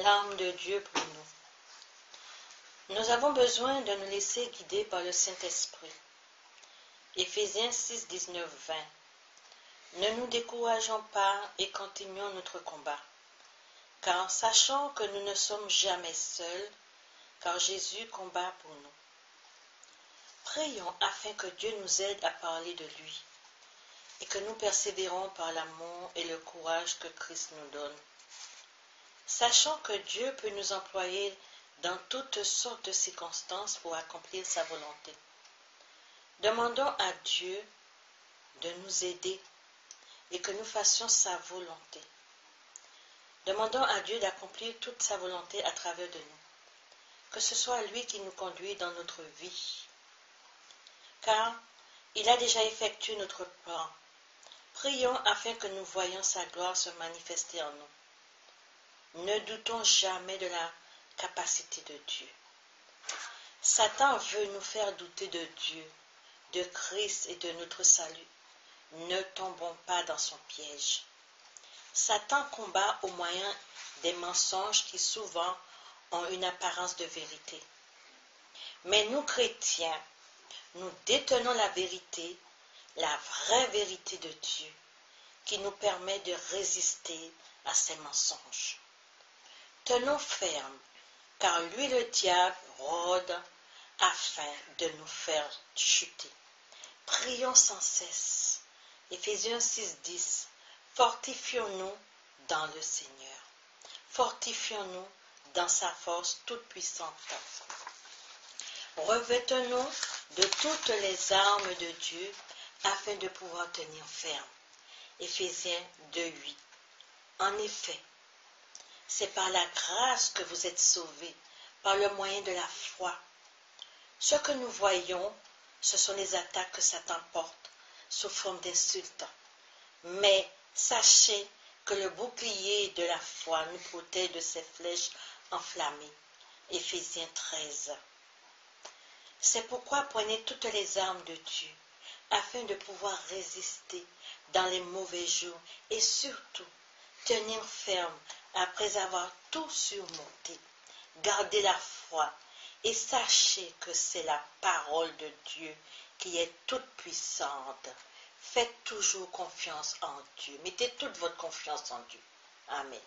L'arme de Dieu pour nous. Nous avons besoin de nous laisser guider par le Saint-Esprit. Éphésiens 6, 19, 20. Ne nous décourageons pas et continuons notre combat, car sachant que nous ne sommes jamais seuls, car Jésus combat pour nous. Prions afin que Dieu nous aide à parler de lui et que nous persévérons par l'amour et le courage que Christ nous donne. Sachant que Dieu peut nous employer dans toutes sortes de circonstances pour accomplir sa volonté. Demandons à Dieu de nous aider et que nous fassions sa volonté. Demandons à Dieu d'accomplir toute sa volonté à travers de nous. Que ce soit lui qui nous conduit dans notre vie. Car il a déjà effectué notre plan. Prions afin que nous voyions sa gloire se manifester en nous. Ne doutons jamais de la capacité de Dieu. Satan veut nous faire douter de Dieu, de Christ et de notre salut. Ne tombons pas dans son piège. Satan combat au moyen des mensonges qui souvent ont une apparence de vérité. Mais nous, chrétiens, nous détenons la vérité, la vraie vérité de Dieu, qui nous permet de résister à ces mensonges. Tenons ferme, car lui, le diable, rôde afin de nous faire chuter. Prions sans cesse. Éphésiens 6, 10. Fortifions-nous dans le Seigneur. Fortifions-nous dans sa force toute puissante. Revêtons-nous de toutes les armes de Dieu afin de pouvoir tenir ferme. Éphésiens 2, 8. En effet, c'est par la grâce que vous êtes sauvés, par le moyen de la foi. Ce que nous voyons, ce sont les attaques que Satan porte sous forme d'insultes. Mais sachez que le bouclier de la foi nous protège de ces flèches enflammées. Éphésiens 13. C'est pourquoi prenez toutes les armes de Dieu, afin de pouvoir résister dans les mauvais jours et surtout tenir ferme après avoir tout surmonté. Gardez la foi et sachez que c'est la parole de Dieu qui est toute puissante. Faites toujours confiance en Dieu. Mettez toute votre confiance en Dieu. Amen.